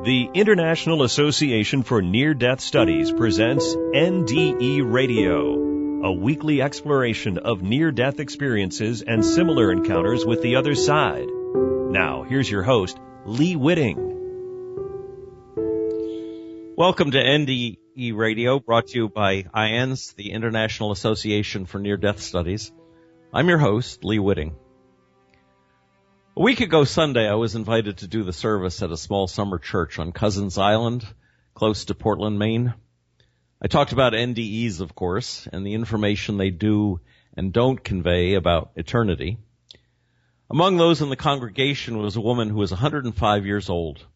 The International Association for Near-Death Studies presents NDE Radio, a weekly exploration of near-death experiences and similar encounters with the other side. Now, here's your host, Lee Witting. Welcome to NDE Radio, brought to you by IANS, the International Association for Near-Death Studies. I'm your host, Lee Witting. A week ago Sunday, I was invited to do the service at a small summer church on Cousins Island, close to Portland, Maine. I talked about NDEs, of course, and the information they do and don't convey about eternity. Among those in the congregation was a woman who was 105 years old.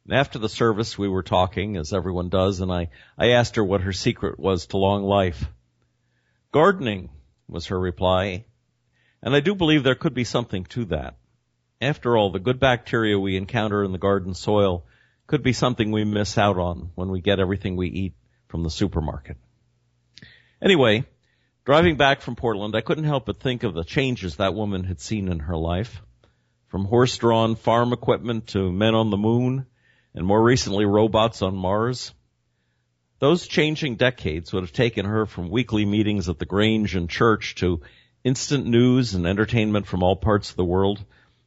And after the service, we were talking, as everyone does, and I asked her what her secret was to long life. Gardening, was her reply, and I do believe there could be something to that. After all, the good bacteria we encounter in the garden soil could be something we miss out on when we get everything we eat from the supermarket. Anyway, driving back from Portland, I couldn't help but think of the changes that woman had seen in her life. From horse-drawn farm equipment to men on the moon, and more recently robots on Mars. Those changing decades would have taken her from weekly meetings at the Grange and church to instant news and entertainment from all parts of the world,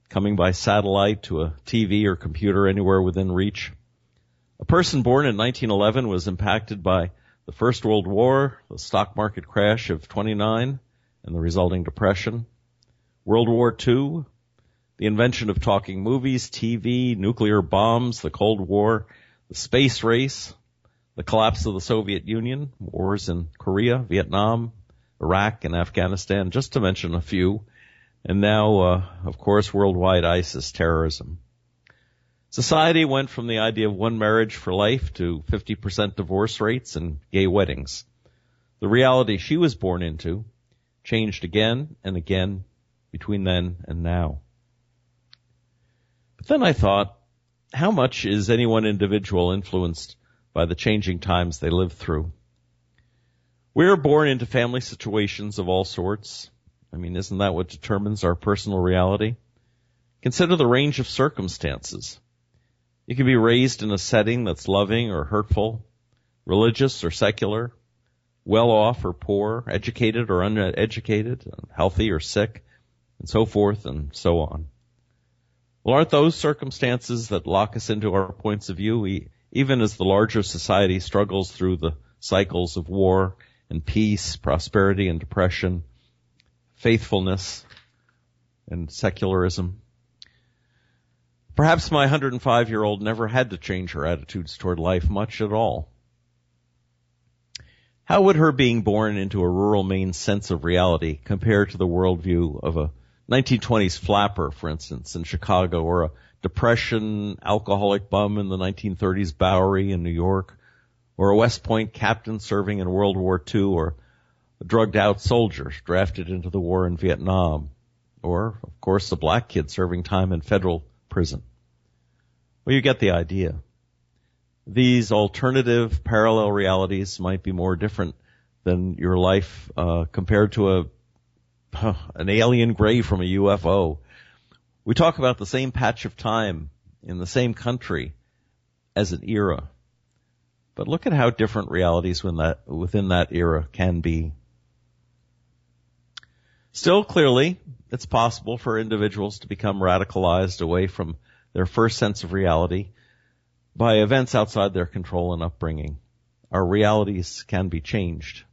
coming by satellite to a TV or computer anywhere within reach. A person born in 1911 was impacted by the First World War, the stock market crash of '29, and the resulting depression. World War II, the invention of talking movies, TV, nuclear bombs, the Cold War, the space race, the collapse of the Soviet Union, wars in Korea, Vietnam, Iraq, and Afghanistan, just to mention a few. And now, of course, worldwide ISIS terrorism. Society went from the idea of one marriage for life to 50% divorce rates and gay weddings. The reality she was born into changed again and again between then and now. But then I thought, how much is any one individual influenced by the changing times they live through? We are born into family situations of all sorts. Isn't that what determines our personal reality? Consider the range of circumstances. You can be raised in a setting that's loving or hurtful, religious or secular, well-off or poor, educated or uneducated, healthy or sick, and so forth and so on. Well, aren't those circumstances that lock us into our points of view, even as the larger society struggles through the cycles of war and peace, prosperity and depression, faithfulness and secularism? Perhaps my 105-year-old never had to change her attitudes toward life much at all. How would her being born into a rural Maine sense of reality compare to the worldview of a 1920s flapper, for instance, in Chicago, or a Depression alcoholic bum in the 1930s Bowery in New York, or a West Point captain serving in World War II, or a drugged-out soldier drafted into the war in Vietnam, or, of course, a black kid serving time in federal prison? Well, you get the idea. These alternative parallel realities might be more different than your life compared to an alien gray from a UFO. We talk about the same patch of time in the same country as an era. But look at how different realities within that era can be. Still, clearly, it's possible for individuals to become radicalized away from their first sense of reality by events outside their control and upbringing. Our realities can be changed.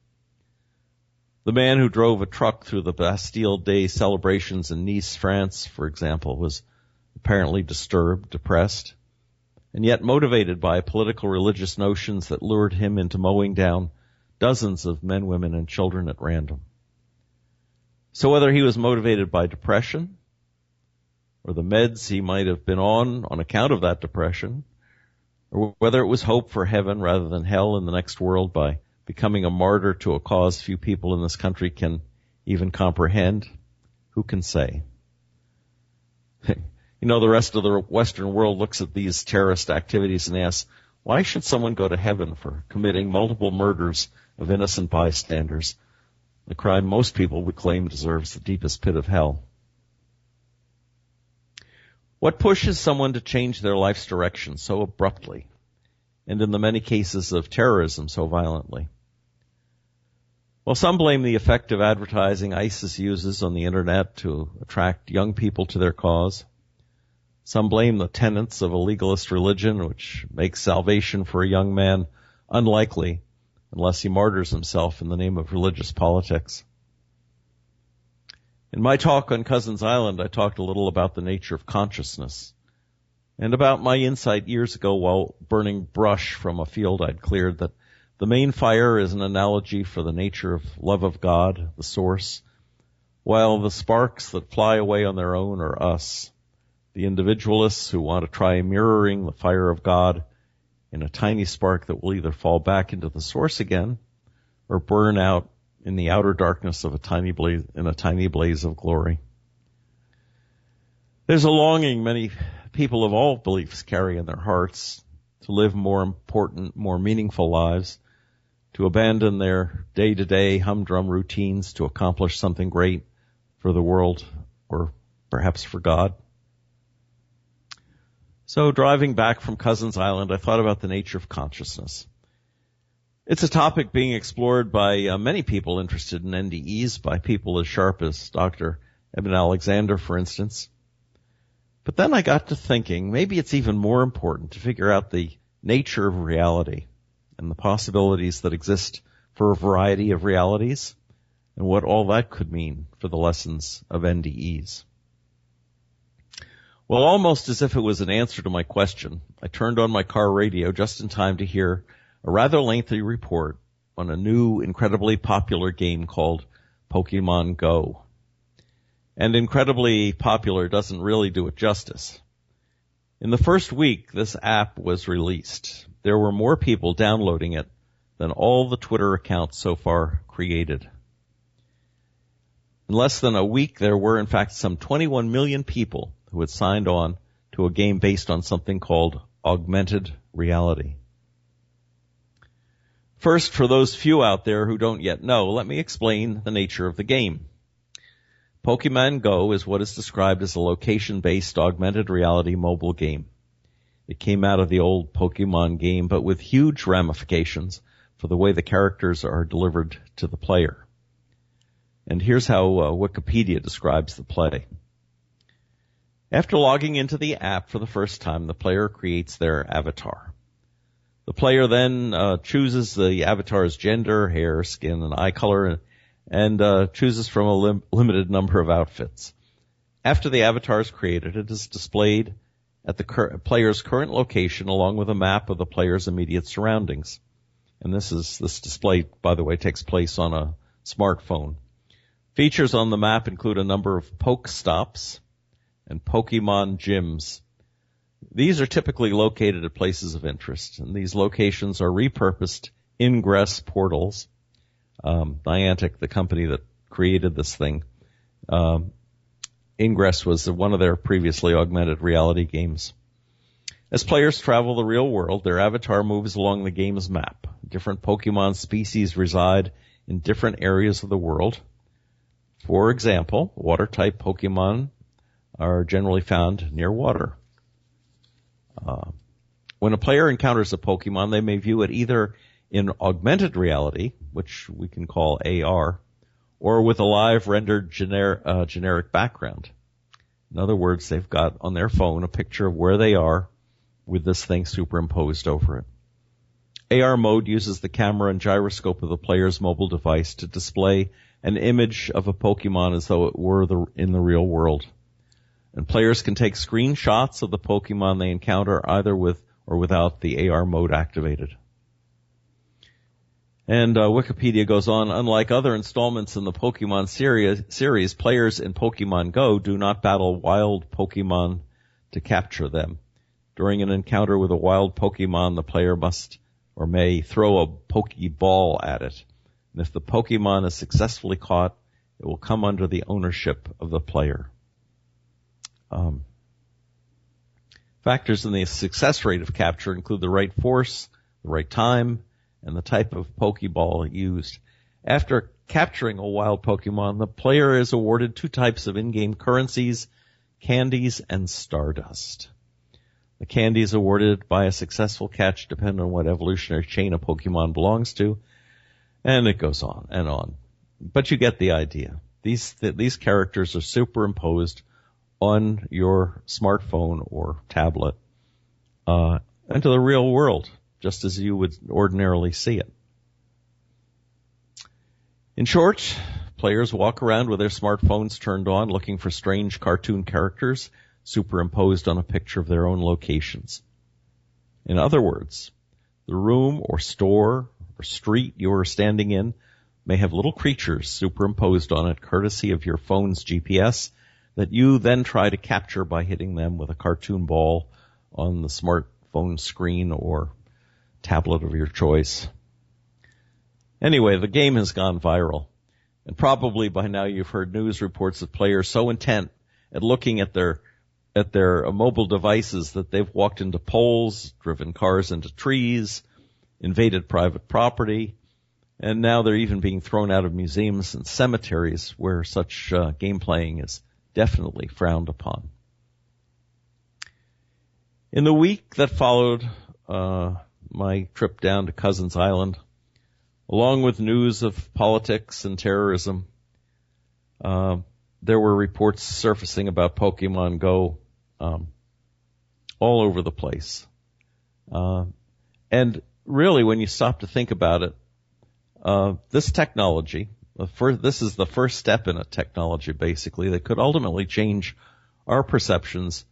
The man who drove a truck through the Bastille Day celebrations in Nice, France, for example, was apparently disturbed, depressed, and yet motivated by political religious notions that lured him into mowing down dozens of men, women, and children at random. So whether he was motivated by depression, or the meds he might have been on account of that depression, or whether it was hope for heaven rather than hell in the next world by becoming a martyr to a cause few people in this country can even comprehend, who can say? The rest of the Western world looks at these terrorist activities and asks, why should someone go to heaven for committing multiple murders of innocent bystanders? The crime most people would claim deserves the deepest pit of hell. What pushes someone to change their life's direction so abruptly, and in the many cases of terrorism so violently? Well, some blame the effect of advertising ISIS uses on the internet to attract young people to their cause. Some blame the tenets of a legalist religion, which makes salvation for a young man unlikely unless he martyrs himself in the name of religious politics. In my talk on Cousins Island, I talked a little about the nature of consciousness and about my insight years ago while burning brush from a field I'd cleared that the main fire is an analogy for the nature of love of God, the source, while the sparks that fly away on their own are us, the individualists who want to try mirroring the fire of God in a tiny spark that will either fall back into the source again or burn out in the outer darkness of a tiny blaze of glory. There's a longing many people of all beliefs carry in their hearts to live more important, more meaningful lives, to abandon their day-to-day humdrum routines to accomplish something great for the world or perhaps for God. So driving back from Cousins Island, I thought about the nature of consciousness. It's a topic being explored by many people interested in NDEs, by people as sharp as Dr. Eben Alexander, for instance. But then I got to thinking, maybe it's even more important to figure out the nature of reality and the possibilities that exist for a variety of realities and what all that could mean for the lessons of NDEs. Well, almost as if it was an answer to my question, I turned on my car radio just in time to hear a rather lengthy report on a new, incredibly popular game called Pokemon Go. And incredibly popular doesn't really do it justice. In the first week this app was released, there were more people downloading it than all the Twitter accounts so far created. In less than a week, there were, in fact, some 21 million people who had signed on to a game based on something called Augmented Reality. First, for those few out there who don't yet know, let me explain the nature of the game. Pokemon Go is what is described as a location-based augmented reality mobile game. It came out of the old Pokemon game, but with huge ramifications for the way the characters are delivered to the player. And here's how Wikipedia describes the play. After logging into the app for the first time, the player creates their avatar. The player then chooses the avatar's gender, hair, skin, and eye color, and chooses from a limited number of outfits. After the avatar is created, it is displayed at the player's current location along with a map of the player's immediate surroundings. And this display, by the way, takes place on a smartphone. Features on the map include a number of Poke Stops and Pokemon gyms. These are typically located at places of interest, and these locations are repurposed ingress portals. Niantic, the company that created this thing, Ingress was one of their previously augmented reality games. As players travel the real world, their avatar moves along the game's map. Different Pokemon species reside in different areas of the world. For example, water-type Pokemon are generally found near water. When a player encounters a Pokemon, they may view it either in augmented reality, which we can call AR, or with a live rendered generic background. In other words, they've got on their phone a picture of where they are with this thing superimposed over it. AR mode uses the camera and gyroscope of the player's mobile device to display an image of a Pokemon as though it were in the real world. And players can take screenshots of the Pokemon they encounter either with or without the AR mode activated. And Wikipedia goes on, unlike other installments in the Pokemon series, players in Pokemon Go do not battle wild Pokemon to capture them. During an encounter with a wild Pokemon, the player must or may throw a Pokeball at it. And if the Pokemon is successfully caught, it will come under the ownership of the player. Factors in the success rate of capture include the right force, the right time, and the type of Pokeball used. After capturing a wild Pokemon, the player is awarded two types of in-game currencies candies and stardust. The candies awarded by a successful catch depend on what evolutionary chain a Pokemon belongs to, and it goes on and on. But you get the idea. These characters are superimposed on your smartphone or tablet into the real world, just as you would ordinarily see it. In short, players walk around with their smartphones turned on looking for strange cartoon characters superimposed on a picture of their own locations. In other words, the room or store or street you are standing in may have little creatures superimposed on it courtesy of your phone's GPS that you then try to capture by hitting them with a cartoon ball on the smartphone screen or tablet of your choice. Anyway, the game has gone viral, and probably by now you've heard news reports of players so intent at looking at their mobile devices that they've walked into poles, driven cars into trees, invaded private property, and now they're even being thrown out of museums and cemeteries where such game playing is definitely frowned upon. In the week that followed my trip down to Cousins Island, along with news of politics and terrorism, there were reports surfacing about Pokemon Go all over the place. And really, when you stop to think about it, this technology, this is the first step in a technology, basically, that could ultimately change our perceptions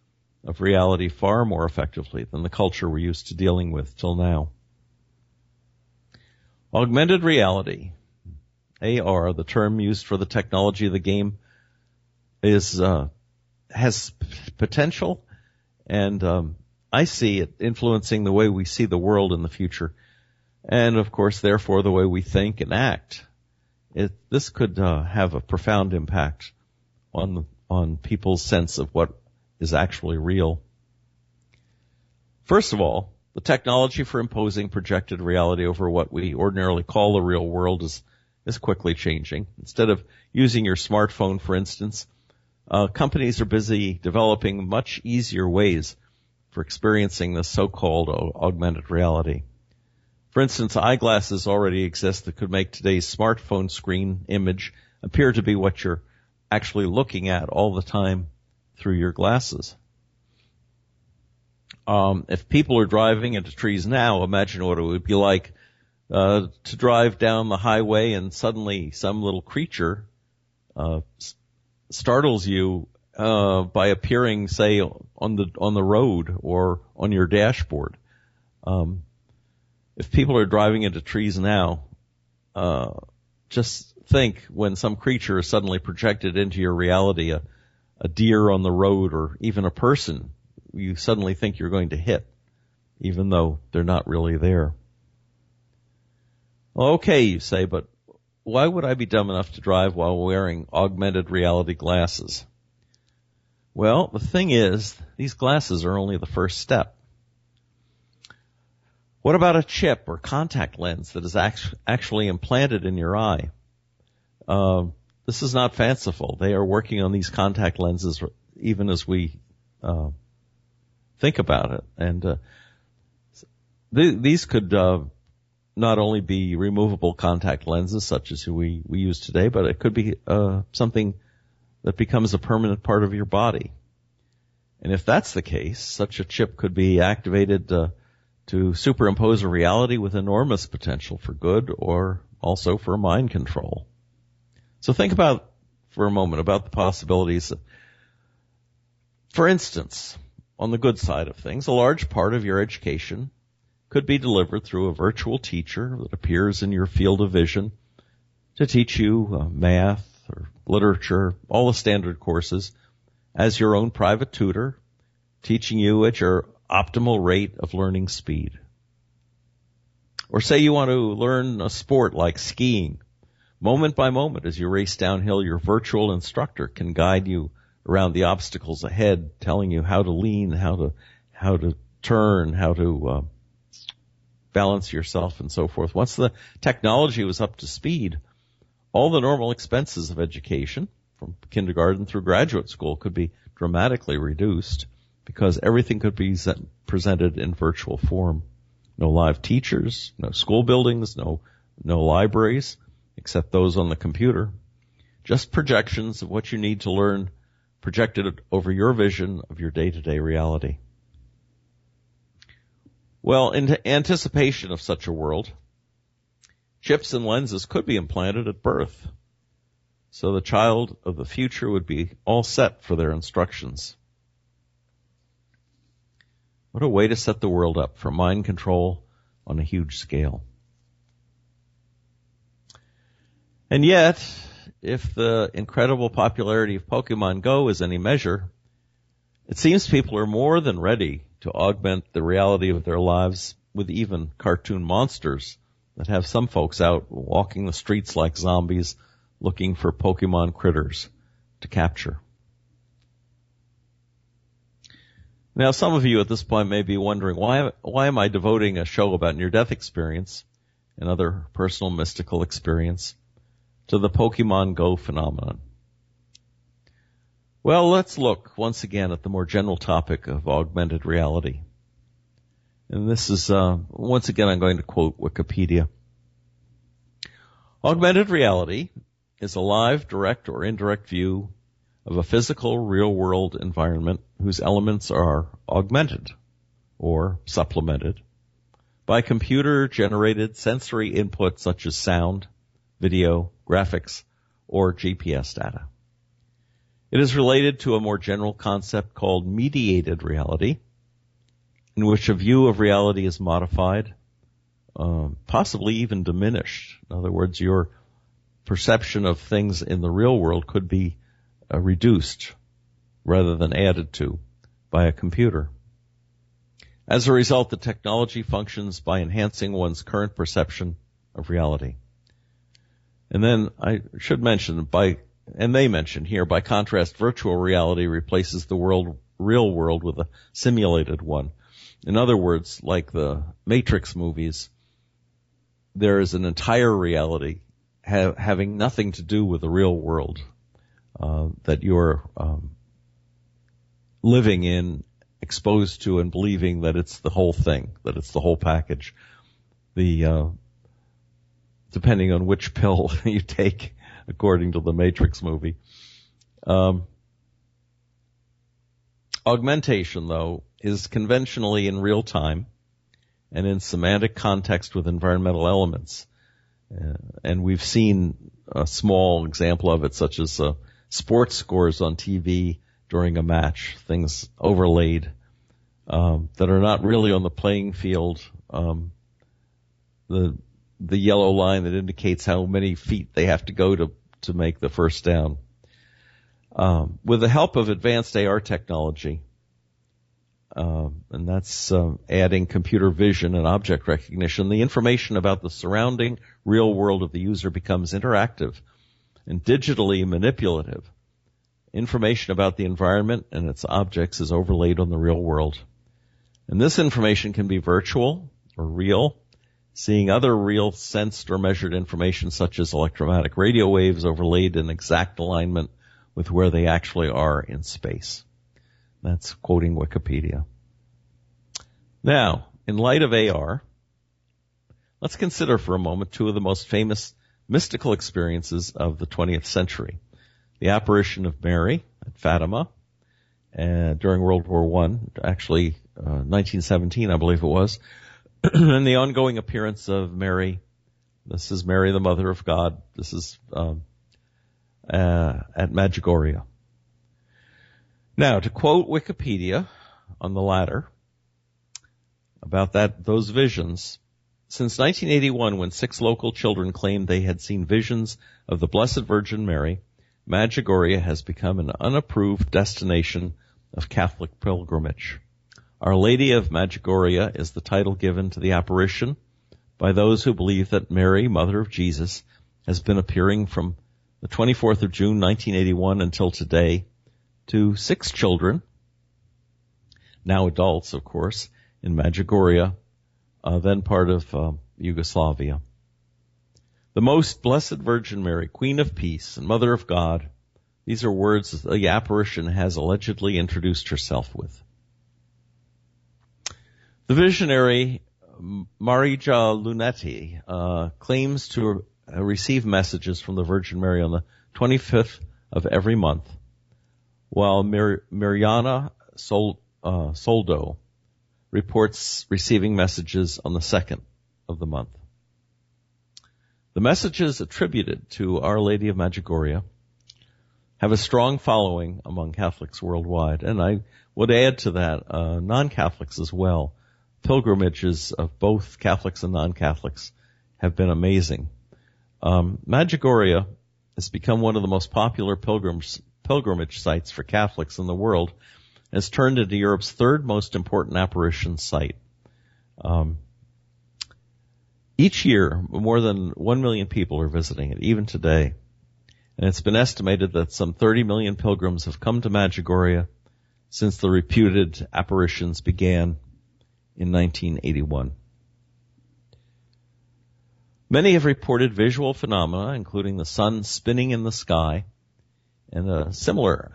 of reality far more effectively than the culture we're used to dealing with till now. Augmented reality, AR, the term used for the technology of the game, has potential, and I see it influencing the way we see the world in the future, and of course, therefore, the way we think and act. This could have a profound impact on people's sense of what is actually real. First of all, the technology for imposing projected reality over what we ordinarily call the real world is quickly changing. Instead of using your smartphone, for instance, companies are busy developing much easier ways for experiencing the so-called augmented reality. For instance, eyeglasses already exist that could make today's smartphone screen image appear to be what you're actually looking at all the time through your glasses. If people are driving into trees now, imagine what it would be like to drive down the highway and suddenly some little creature startles you by appearing, say, on the road or on your dashboard. If people are driving into trees now, just think when some creature is suddenly projected into your reality, a deer on the road or even a person you suddenly think you're going to hit, even though they're not really there. Okay, you say, but why would I be dumb enough to drive while wearing augmented reality glasses? Well, the thing is, these glasses are only the first step. What about a chip or contact lens that is actually implanted in your eye? This is not fanciful. They are working on these contact lenses even as we think about it. And these could not only be removable contact lenses such as we use today, but it could be something that becomes a permanent part of your body. And if that's the case, such a chip could be activated to superimpose a reality with enormous potential for good or also for mind control. So think about, for a moment, about the possibilities. For instance, on the good side of things, a large part of your education could be delivered through a virtual teacher that appears in your field of vision to teach you math or literature, all the standard courses, as your own private tutor, teaching you at your optimal rate of learning speed. Or say you want to learn a sport like skiing. Moment by moment, as you race downhill, your virtual instructor can guide you around the obstacles ahead, telling you how to lean, how to turn, how to balance yourself, and so forth. Once the technology was up to speed, all the normal expenses of education, from kindergarten through graduate school, could be dramatically reduced because everything could be presented in virtual form. No live teachers, no school buildings, no libraries, except those on the computer. Just projections of what you need to learn projected over your vision of your day-to-day reality. Well, in anticipation of such a world, chips and lenses could be implanted at birth, so the child of the future would be all set for their instructions. What a way to set the world up for mind control on a huge scale. And yet, if the incredible popularity of Pokemon Go is any measure, it seems people are more than ready to augment the reality of their lives with even cartoon monsters that have some folks out walking the streets like zombies looking for Pokemon critters to capture. Now, some of you at this point may be wondering, why am I devoting a show about near-death experience and other personal mystical experience to the Pokemon Go phenomenon? Well, let's look once again at the more general topic of augmented reality. And this is, once again, I'm going to quote Wikipedia. Augmented reality is a live, direct, or indirect view of a physical, real-world environment whose elements are augmented or supplemented by computer-generated sensory input such as sound, video, graphics, or GPS data. It is related to a more general concept called mediated reality, in which a view of reality is modified, possibly even diminished. In other words, your perception of things in the real world could be reduced rather than added to by a computer. As a result, the technology functions by enhancing one's current perception of reality. And then I should mention, they mention here, by contrast, virtual reality replaces the real world with a simulated one. In other words, like the Matrix movies, there is an entire reality having nothing to do with the real world that you're living in, exposed to, and believing that it's the whole thing, that it's the whole package. Depending on which pill you take, according to the Matrix movie. Augmentation, though, is conventionally in real time and in semantic context with environmental elements. And we've seen a small example of it, such as sports scores on TV during a match, things overlaid that are not really on the playing field. The yellow line that indicates how many feet they have to go to make the first down. With the help of advanced AR technology, and that's adding computer vision and object recognition, the information about the surrounding real world of the user becomes interactive and digitally manipulative. Information about the environment and its objects is overlaid on the real world. And this information can be virtual or real, seeing other real sensed or measured information such as electromagnetic radio waves overlaid in exact alignment with where they actually are in space. That's quoting Wikipedia. Now, in light of AR, let's consider for a moment two of the most famous mystical experiences of the 20th century. The apparition of Mary at Fatima during World War I, actually 1917 I believe it was, and the ongoing appearance of Mary. This is Mary, the Mother of God. This is at Medjugorje. Now, to quote Wikipedia on the latter, about those visions, since 1981, when 6 local children claimed they had seen visions of the Blessed Virgin Mary, Medjugorje has become an unapproved destination of Catholic pilgrimage. Our Lady of Medjugorje is the title given to the apparition by those who believe that Mary, Mother of Jesus, has been appearing from the 24th of June, 1981 until today to 6 children, now adults, of course, in Medjugorje, then part of Yugoslavia. The Most Blessed Virgin Mary, Queen of Peace and Mother of God, These are words the apparition has allegedly introduced herself with. The visionary Marija Lunetti claims to receive messages from the Virgin Mary on the 25th of every month, while Mirjana Soldo reports receiving messages on the 2nd of the month. The messages attributed to Our Lady of Medjugorje have a strong following among Catholics worldwide, and I would add to that non-Catholics as well. Pilgrimages of both Catholics and non-Catholics have been amazing. Medjugorje has become one of the most popular pilgrimage sites for Catholics in the world, and has turned into Europe's third most important apparition site. Each year, more than 1 million people are visiting it, even today. And it's been estimated that some 30 million pilgrims have come to Medjugorje since the reputed apparitions began in 1981. Many have reported visual phenomena, including the sun spinning in the sky, and a similar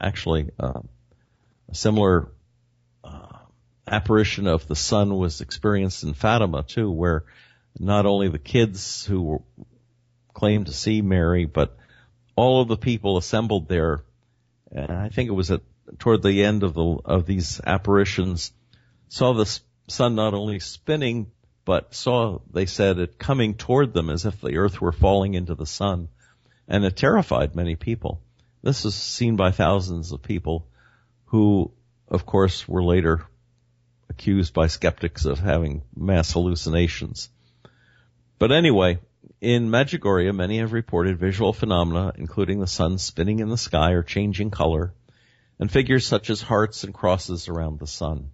apparition of the sun was experienced in Fatima too, where not only the kids who claimed to see Mary, but all of the people assembled there. And I think it was toward the end of these apparitions, saw the sun not only spinning, but they said, it coming toward them as if the earth were falling into the sun. And it terrified many people. This was seen by thousands of people who, of course, were later accused by skeptics of having mass hallucinations. But anyway, in Medjugorje, many have reported visual phenomena, including the sun spinning in the sky or changing color, and figures such as hearts and crosses around the sun.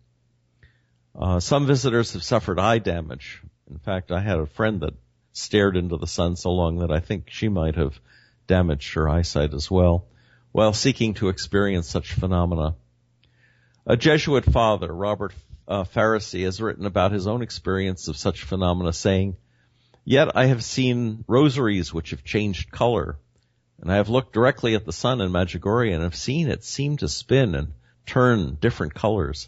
Some visitors have suffered eye damage. In fact, I had a friend that stared into the sun so long that I think she might have damaged her eyesight as well, while seeking to experience such phenomena. A Jesuit father, Robert Farisi, has written about his own experience of such phenomena, saying, "Yet I have seen rosaries which have changed color, and I have looked directly at the sun in Medjugorje and have seen it seem to spin and turn different colors.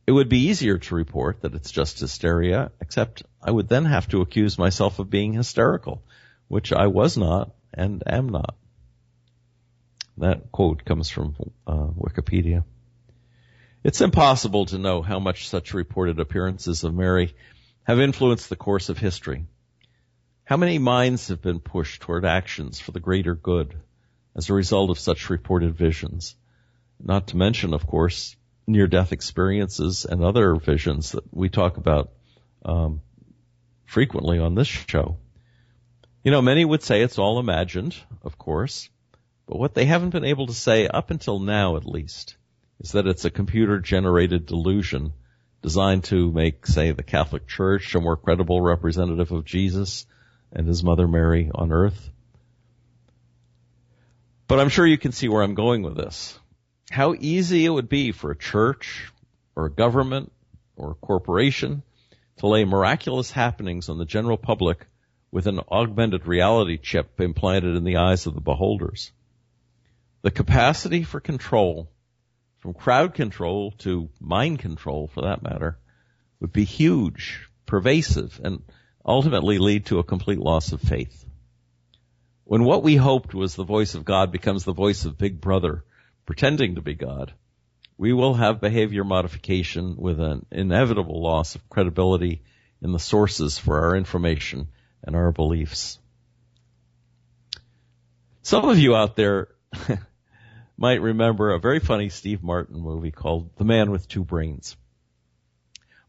It would be easier to report that it's just hysteria, except I would then have to accuse myself of being hysterical, which I was not and am not." That quote comes from Wikipedia. It's impossible to know how much such reported appearances of Mary have influenced the course of history. How many minds have been pushed toward actions for the greater good as a result of such reported visions? Not to mention, of course, near-death experiences and other visions that we talk about frequently on this show. You know, many would say it's all imagined, of course, but what they haven't been able to say, up until now at least, is that it's a computer-generated delusion designed to make, say, the Catholic Church a more credible representative of Jesus and his mother Mary on earth. But I'm sure you can see where I'm going with this. How easy it would be for a church or a government or a corporation to lay miraculous happenings on the general public with an augmented reality chip implanted in the eyes of the beholders. The capacity for control, from crowd control to mind control for that matter, would be huge, pervasive, and ultimately lead to a complete loss of faith. When what we hoped was the voice of God becomes the voice of Big Brother, pretending to be God, we will have behavior modification with an inevitable loss of credibility in the sources for our information and our beliefs. Some of you out there might remember a very funny Steve Martin movie called The Man with Two Brains.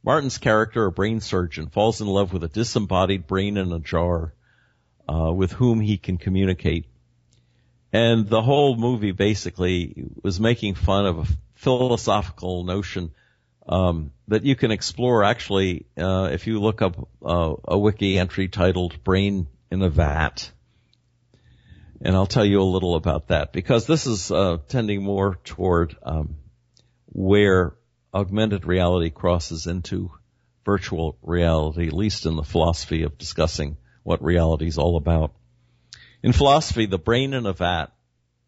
Martin's character, a brain surgeon, falls in love with a disembodied brain in a jar with whom he can communicate. And the whole movie basically was making fun of a philosophical notion that you can explore actually if you look up a wiki entry titled Brain in a Vat. And I'll tell you a little about that, because this is tending more toward where augmented reality crosses into virtual reality, at least in the philosophy of discussing what reality is all about. In philosophy, the brain in a vat,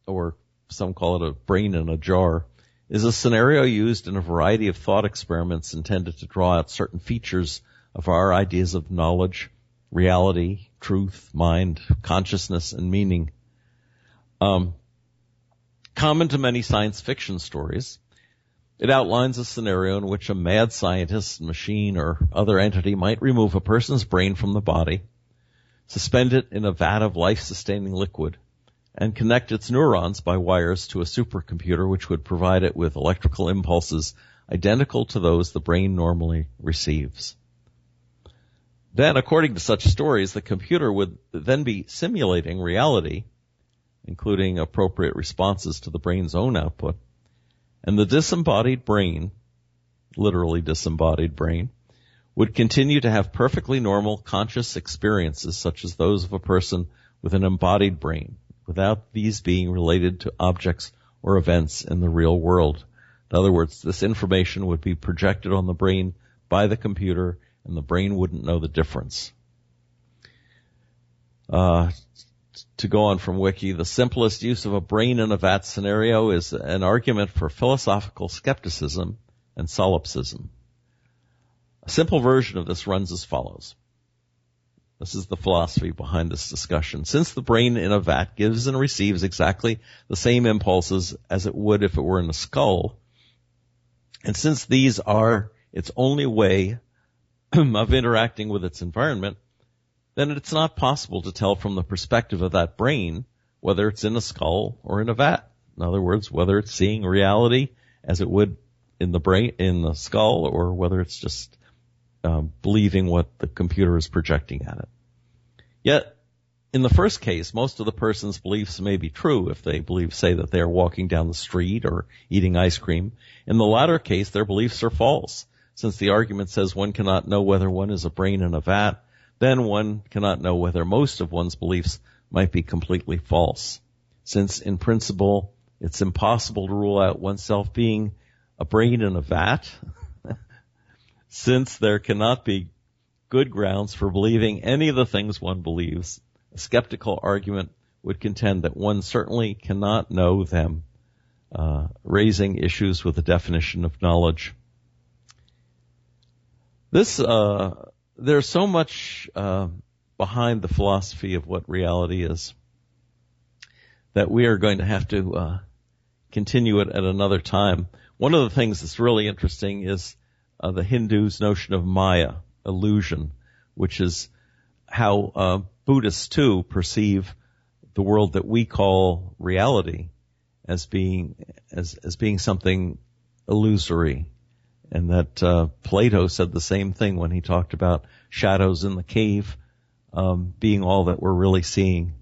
or some call it a brain in a jar, is a scenario used in a variety of thought experiments intended to draw out certain features of our ideas of knowledge, reality, truth, mind, consciousness, and meaning. Common to many science fiction stories, it outlines a scenario in which a mad scientist, machine, or other entity might remove a person's brain from the body, suspend it in a vat of life-sustaining liquid, and connect its neurons by wires to a supercomputer which would provide it with electrical impulses identical to those the brain normally receives. Then, according to such stories, the computer would then be simulating reality, including appropriate responses to the brain's own output, and the disembodied brain, literally disembodied brain, would continue to have perfectly normal conscious experiences such as those of a person with an embodied brain, without these being related to objects or events in the real world. In other words, this information would be projected on the brain by the computer, and the brain wouldn't know the difference. To go on from Wiki, the simplest use of a brain in a vat scenario is an argument for philosophical skepticism and solipsism. A simple version of this runs as follows. This is the philosophy behind this discussion. Since the brain in a vat gives and receives exactly the same impulses as it would if it were in a skull, and since these are its only way of interacting with its environment, then it's not possible to tell from the perspective of that brain whether it's in a skull or in a vat. In other words, whether it's seeing reality as it would in the brain, in the skull, or whether it's just believing what the computer is projecting at it. Yet, in the first case, most of the person's beliefs may be true if they say that they are walking down the street or eating ice cream. In the latter case, their beliefs are false, since the argument says one cannot know whether one is a brain in a vat, then one cannot know whether most of one's beliefs might be completely false, since in principle it's impossible to rule out oneself being a brain in a vat, since there cannot be good grounds for believing any of the things one believes. A skeptical argument would contend that one certainly cannot know them, raising issues with the definition of knowledge. There's so much behind the philosophy of what reality is that we are going to have to continue it at another time. One of the things that's really interesting is the Hindus' notion of Maya, illusion, which is how Buddhists too perceive the world that we call reality as being something illusory. And that Plato said the same thing when he talked about shadows in the cave being all that we're really seeing,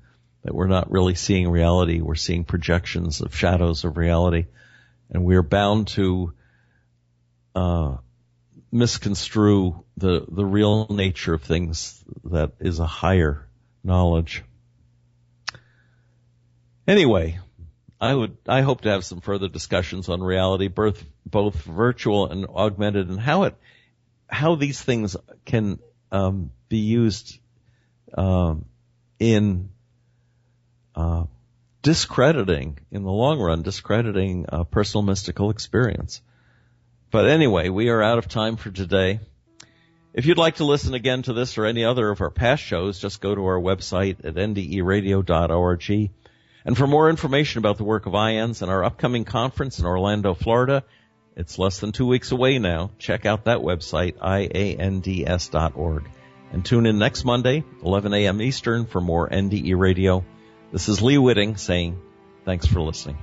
that we're not really seeing reality, we're seeing projections of shadows of reality. And we're bound to misconstrue the real nature of things that is a higher knowledge. Anyway, I hope to have some further discussions on reality, both virtual and augmented, and how these things can be used in discrediting, in the long run, discrediting personal mystical experience. But anyway, we are out of time for today. If you'd like to listen again to this or any other of our past shows, just go to our website at nderadio.org. And for more information about the work of IANS and our upcoming conference in Orlando, Florida, it's less than 2 weeks away now. Check out that website, iands.org. And tune in next Monday, 11 a.m. Eastern, for more NDE Radio. This is Lee Witting saying thanks for listening.